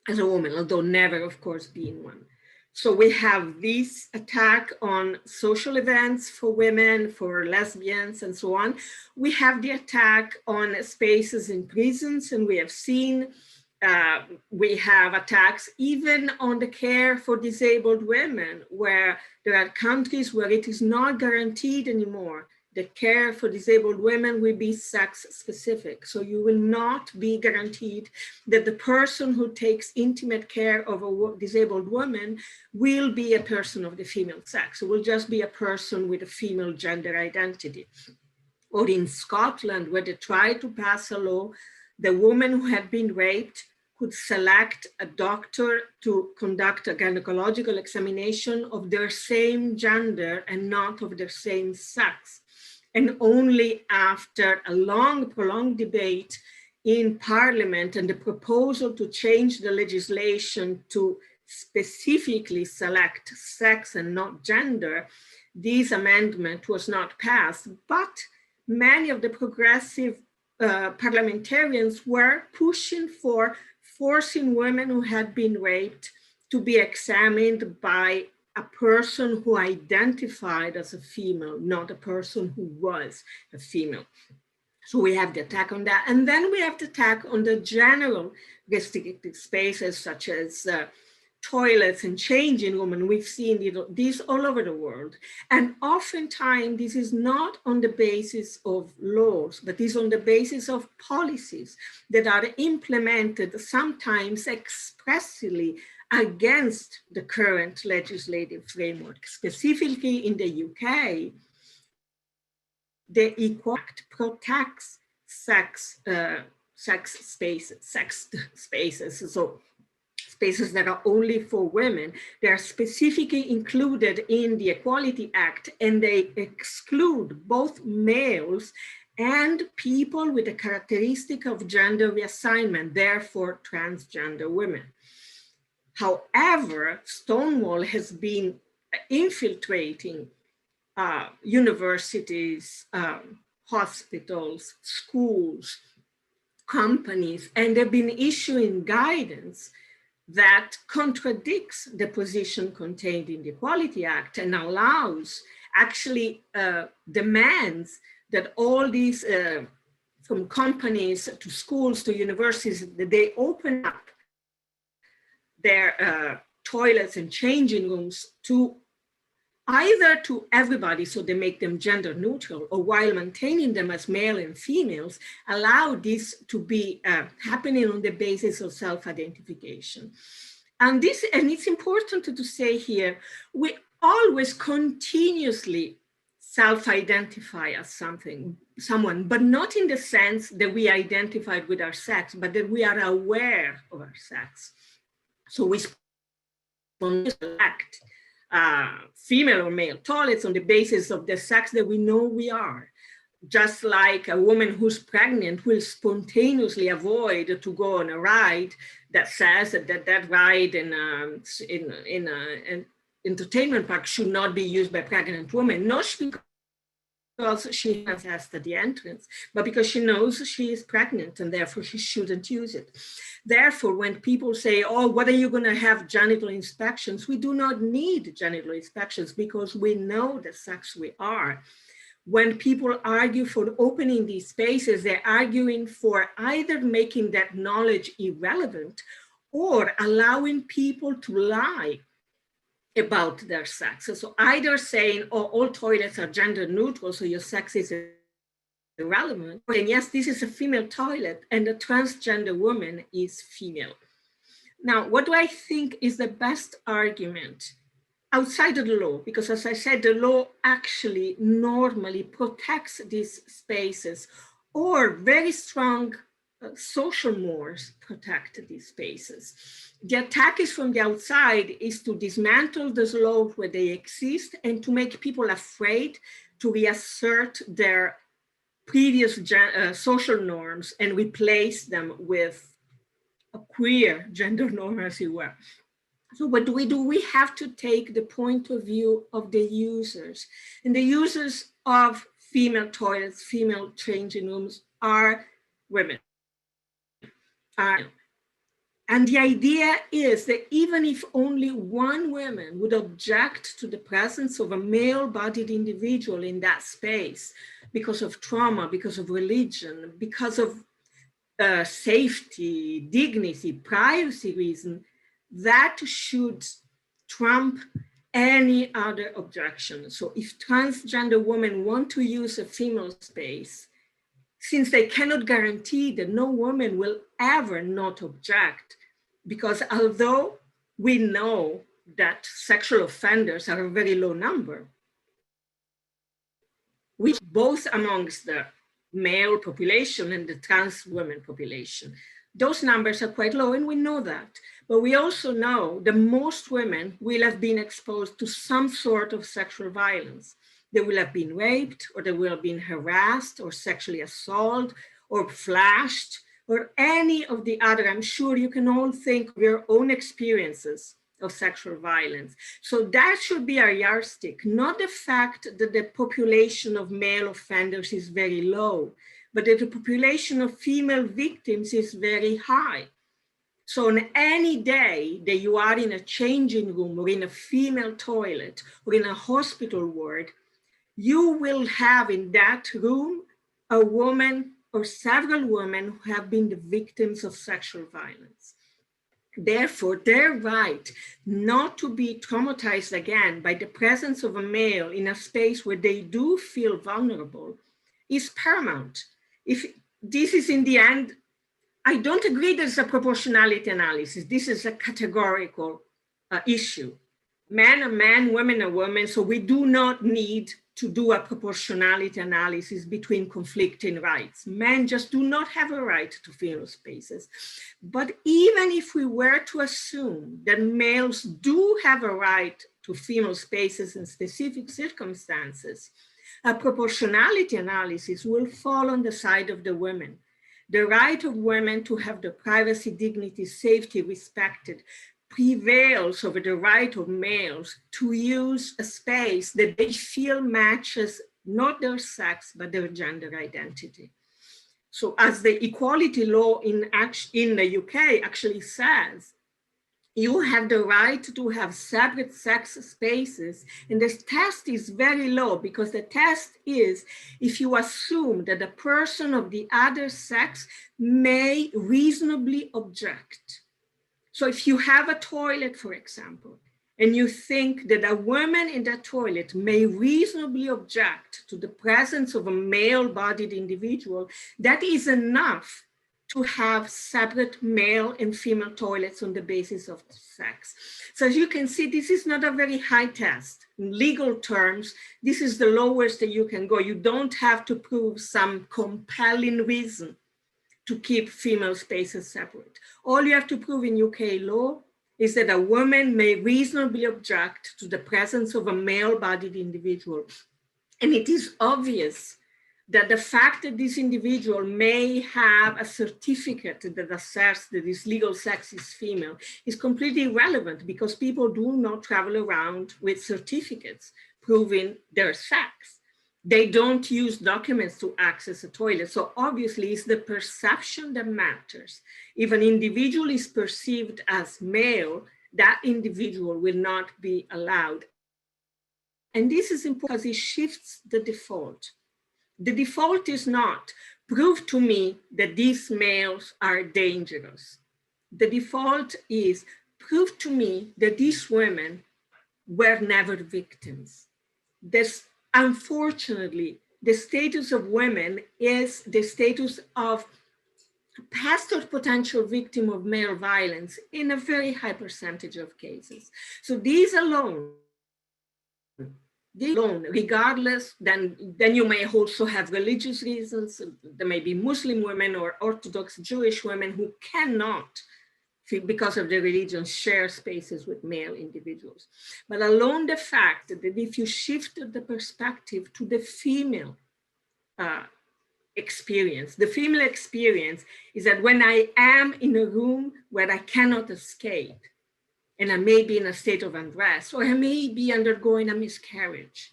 as a woman, although never, of course, being one. So we have this attack on social events for women, for lesbians, and so on. We have the attack on spaces in prisons, and we have seen, we have attacks even on the care for disabled women, where there are countries where it is not guaranteed anymore. The care for disabled women will be sex specific. So you will not be guaranteed that the person who takes intimate care of a disabled woman will be a person of the female sex. It will just be a person with a female gender identity. Or in Scotland, where they tried to pass a law, the women who had been raped could select a doctor to conduct a gynecological examination of their same gender and not of their same sex. And only after a long, prolonged debate in Parliament and the proposal to change the legislation to specifically select sex and not gender, this amendment was not passed, but many of the progressive parliamentarians were pushing for forcing women who had been raped to be examined by a person who identified as a female, not a person who was a female. So we have the attack on that. And then we have the attack on the general restricted spaces, such as toilets and changing rooms. And we've seen this all over the world. And oftentimes this is not on the basis of laws, but is on the basis of policies that are implemented sometimes expressly against the current legislative framework. Specifically in the UK, the Equal Act protects sex spaces, so spaces that are only for women. They are specifically included in the Equality Act, and they exclude both males and people with the characteristic of gender reassignment, therefore transgender women. However, Stonewall has been infiltrating universities, hospitals, schools, companies, and they've been issuing guidance that contradicts the position contained in the Equality Act and allows, actually demands that all these, from companies to schools to universities, that they open up their toilets and changing rooms to either to everybody, so they make them gender neutral, or while maintaining them as male and females, allow this to be happening on the basis of self-identification. And it's important to say here, we always continuously self-identify as someone, but not in the sense that we identified with our sex, but that we are aware of our sex. So we select female or male toilets on the basis of the sex that we know we are. Just like a woman who's pregnant will spontaneously avoid to go on a ride that says that ride in an entertainment park should not be used by pregnant women, not because she has asked at the entrance, but because she knows she is pregnant and therefore she shouldn't use it. Therefore, when people say, oh, what are you going to have genital inspections? We do not need genital inspections because we know the sex we are. When people argue for opening these spaces, they're arguing for either making that knowledge irrelevant or allowing people to lie about their sex. So either saying, oh, all toilets are gender neutral, so your sex is irrelevant, and yes, this is a female toilet and a transgender woman is female. Now, what do I think is the best argument outside of the law? Because as I said, the law actually normally protects these spaces, or very strong social mores protect these spaces. The attack is from the outside, is to dismantle those laws where they exist and to make people afraid to reassert their previous social norms and replace them with a queer gender norm, as it were. So what do? We have to take the point of view of the users. And the users of female toilets, female changing rooms are women. And the idea is that even if only one woman would object to the presence of a male-bodied individual in that space because of trauma, because of religion, because of safety, dignity, privacy reason, that should trump any other objection. So if transgender women want to use a female space, since they cannot guarantee that no woman will ever not object, because although we know that sexual offenders are a very low number, which both amongst the male population and the trans women population, those numbers are quite low, and we know that. But we also know that most women will have been exposed to some sort of sexual violence. They will have been raped, or they will have been harassed, or sexually assaulted, or flashed, or any of the other. I'm sure you can all think of your own experiences of sexual violence. So that should be our yardstick, not the fact that the population of male offenders is very low, but that the population of female victims is very high. So on any day that you are in a changing room or in a female toilet or in a hospital ward, you will have in that room a woman or several women who have been the victims of sexual violence. Therefore, their right not to be traumatized again by the presence of a male in a space where they do feel vulnerable is paramount. If this is in the end, I don't agree there's a proportionality analysis. This is a categorical issue. Man are man, women are women, so we do not need to do a proportionality analysis between conflicting rights. Men just do not have a right to female spaces. But even if we were to assume that males do have a right to female spaces in specific circumstances, a proportionality analysis will fall on the side of the women. The right of women to have their privacy, dignity, safety respected prevails over the right of males to use a space that they feel matches not their sex, but their gender identity. So as the equality law in the UK actually says, you have the right to have separate sex spaces. And the test is very low because the test is if you assume that the person of the other sex may reasonably object. So if you have a toilet, for example, and you think that a woman in that toilet may reasonably object to the presence of a male-bodied individual, that is enough to have separate male and female toilets on the basis of sex. So as you can see, this is not a very high test. In legal terms, this is the lowest that you can go. You don't have to prove some compelling reason to keep female spaces separate. All you have to prove in UK law is that a woman may reasonably object to the presence of a male-bodied individual. And it is obvious that the fact that this individual may have a certificate that asserts that his legal sex is female is completely irrelevant because people do not travel around with certificates proving their sex. They don't use documents to access a toilet. So obviously it's the perception that matters. If an individual is perceived as male, that individual will not be allowed. And this is important because it shifts the default. The default is not prove to me that these males are dangerous. The default is prove to me that these women were never victims. Unfortunately, the status of women is the status of past or potential victim of male violence in a very high percentage of cases. So these alone, regardless, then you may also have religious reasons. There may be Muslim women or Orthodox Jewish women who cannot, because of their religion, share spaces with male individuals. But alone the fact that if you shift the perspective to the female experience, the female experience is that when I am in a room where I cannot escape, and I may be in a state of undress, or I may be undergoing a miscarriage,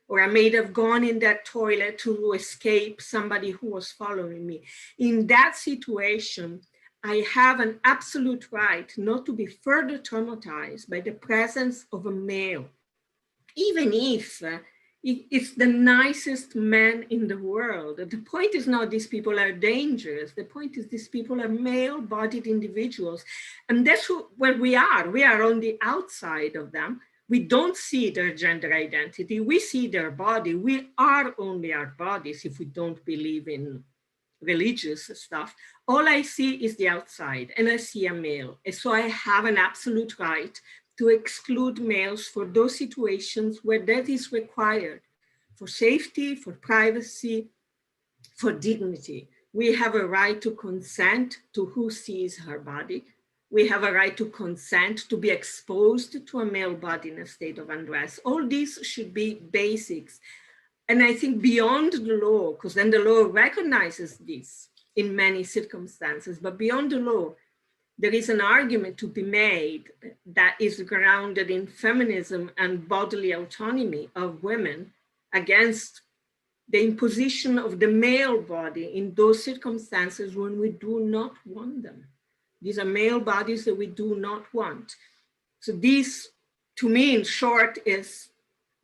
or I may have gone in that toilet to escape somebody who was following me. In that situation, I have an absolute right not to be further traumatized by the presence of a male, even if it's the nicest man in the world. The point is not these people are dangerous. The point is these people are male-bodied individuals. And that's where we are. We are on the outside of them. We don't see their gender identity. We see their body. We are only our bodies if we don't believe in religious stuff. All I see is the outside, and I see a male. And so I have an absolute right to exclude males for those situations where that is required, for safety, for privacy, for dignity. We have a right to consent to who sees her body. We have a right to consent to be exposed to a male body in a state of undress. All these should be basics. And I think beyond the law, because then the law recognizes this in many circumstances, but beyond the law, there is an argument to be made that is grounded in feminism and bodily autonomy of women against the imposition of the male body in those circumstances when we do not want them. These are male bodies that we do not want. So this, to me, in short, is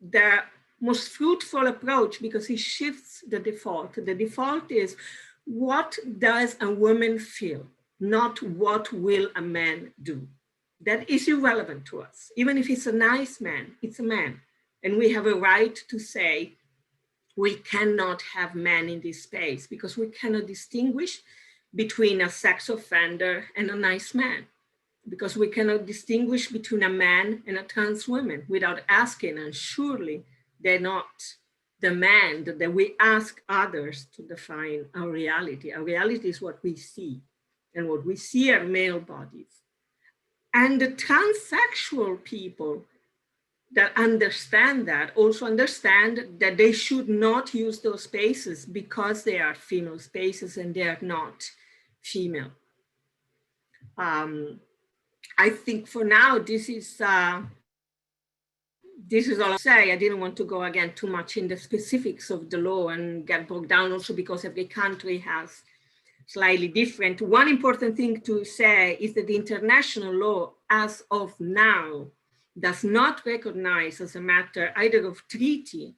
the most fruitful approach because it shifts the default. The default is, what does a woman feel? Not what will a man do. That is irrelevant to us. Even if it's a nice man, it's a man. And we have a right to say, we cannot have men in this space because we cannot distinguish between a sex offender and a nice man, because we cannot distinguish between a man and a trans woman without asking, and surely they're not demand that we ask others to define our reality. Our reality is what we see, and what we see are male bodies. And the transsexual people that understand that also understand that they should not use those spaces because they are female spaces and they are not female. I think for now, this is all I'll say. I didn't want to go again too much in the specifics of the law and get bogged down also because every country has slightly different. One important thing to say is that the international law as of now does not recognize as a matter either of treaty,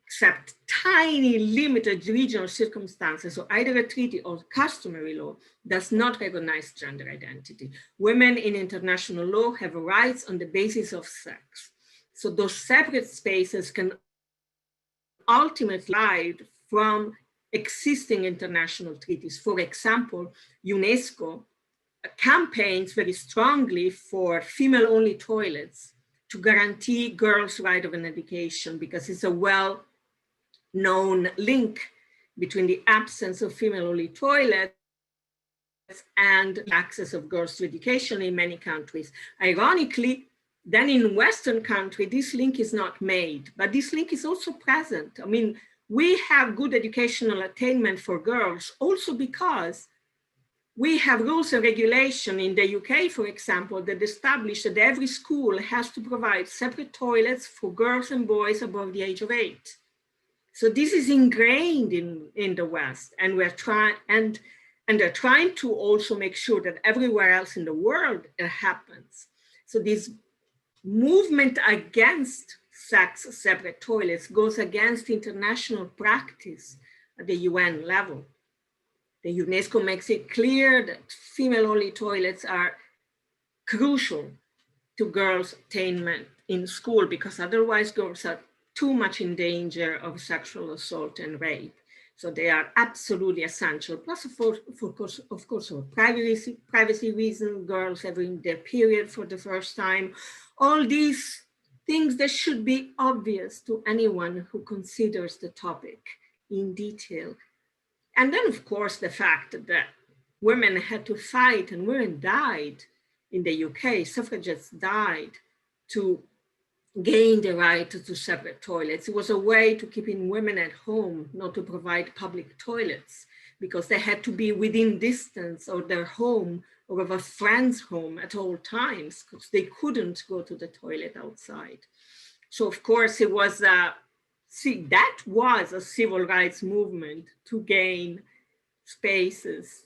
except tiny limited regional circumstances, or either a treaty or customary law does not recognize gender identity. Women in international law have rights on the basis of sex. So those separate spaces can ultimately derived from existing international treaties. For example, UNESCO campaigns very strongly for female-only toilets to guarantee girls' right of an education, because it's a well-known link between the absence of female-only toilets and access of girls to education in many countries. Ironically, then in Western countries, this link is not made, but this link is also present. I mean, we have good educational attainment for girls also because we have rules and regulation in the UK, for example, that establish that every school has to provide separate toilets for girls and boys above the age of 8. So this is ingrained in the West, and we're trying, and they're trying to also make sure that everywhere else in the world it happens. So this movement against sex separate toilets goes against international practice at the UN level. The UNESCO makes it clear that female-only toilets are crucial to girls' attainment in school, because otherwise girls are too much in danger of sexual assault and rape. So they are absolutely essential. Plus, of course, for privacy reasons, girls having their period for the first time, all these things that should be obvious to anyone who considers the topic in detail. And then, of course, the fact that women had to fight and women died in the UK, suffragettes died to gain the right to separate toilets. It was a way to keeping women at home, not to provide public toilets, because they had to be within distance of their home or of a friend's home at all times, because they couldn't go to the toilet outside. So of course it was that was a civil rights movement to gain spaces,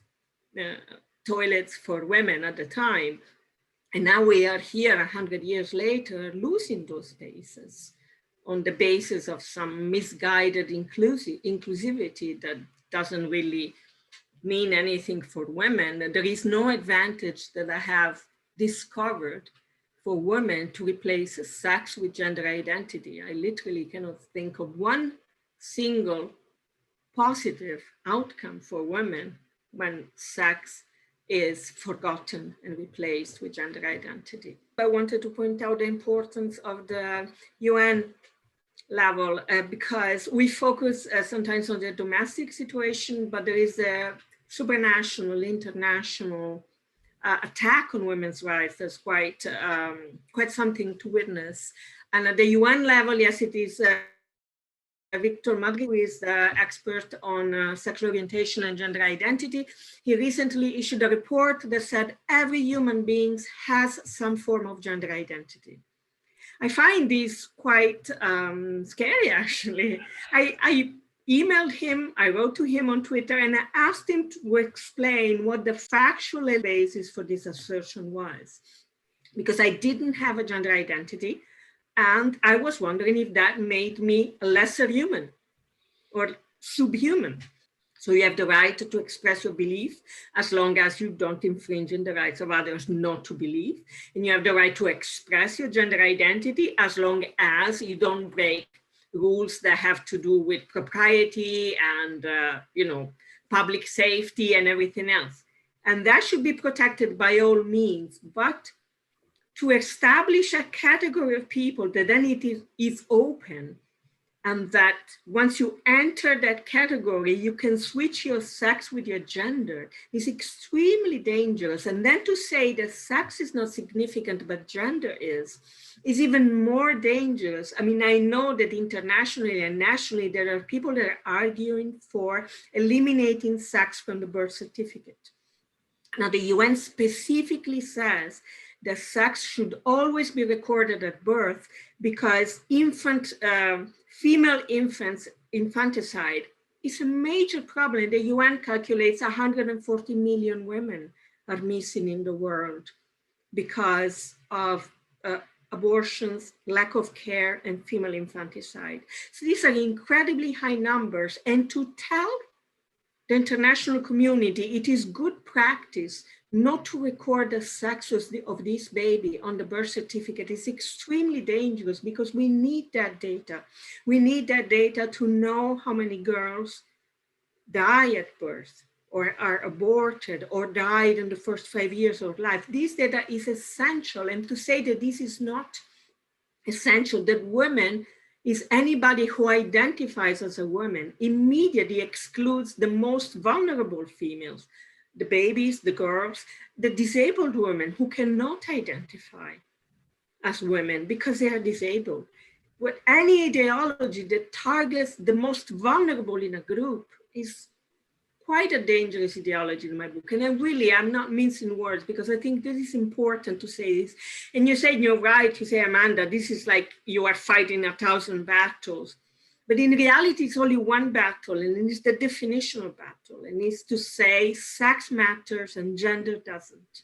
toilets for women at the time. And now we are here 100 years later, losing those spaces on the basis of some misguided inclusivity that doesn't really mean anything for women. There is no advantage that I have discovered for women to replace sex with gender identity. I literally cannot think of one single positive outcome for women when sex is forgotten and replaced with gender identity. I wanted to point out the importance of the UN level because we focus sometimes on the domestic situation, but there is a supranational, international attack on women's rights. That's quite something to witness. And at the UN level, yes, it is Victor Madri, who is the expert on sexual orientation and gender identity. He recently issued a report that said every human being has some form of gender identity. I find this quite scary, actually. I emailed him, I wrote to him on Twitter, and I asked him to explain what the factual basis for this assertion was, because I didn't have a gender identity. And I was wondering if that made me a lesser human or subhuman. So you have the right to express your belief as long as you don't infringe on the rights of others not to believe. And you have the right to express your gender identity as long as you don't break rules that have to do with propriety and public safety and everything else. And that should be protected by all means. But to establish a category of people that then it is open, and that once you enter that category, you can switch your sex with your gender, is extremely dangerous. And then to say that sex is not significant, but gender is even more dangerous. I mean, I know that internationally and nationally, there are people that are arguing for eliminating sex from the birth certificate. Now, the UN specifically says that sex should always be recorded at birth because female infants infanticide is a major problem. The UN calculates 140 million women are missing in the world because of abortions, lack of care, and female infanticide. So these are incredibly high numbers. And to tell the international community it is good practice not to record the sex of this baby on the birth certificate is extremely dangerous, because we need that data. We need that data to know how many girls die at birth or are aborted or died in the first 5 years of life. This data is essential. And to say that this is not essential, that women is anybody who identifies as a woman, immediately excludes the most vulnerable females, the babies, the girls, the disabled women who cannot identify as women because they are disabled. With any ideology that targets the most vulnerable in a group is quite a dangerous ideology in my book. And I'm not mincing words, because I think this is important to say this. And you said, you're right, you say, Amanda, this is like you are fighting 1,000 battles. But in reality, it's only one battle, and it's the definitional battle. And it's to say sex matters and gender doesn't.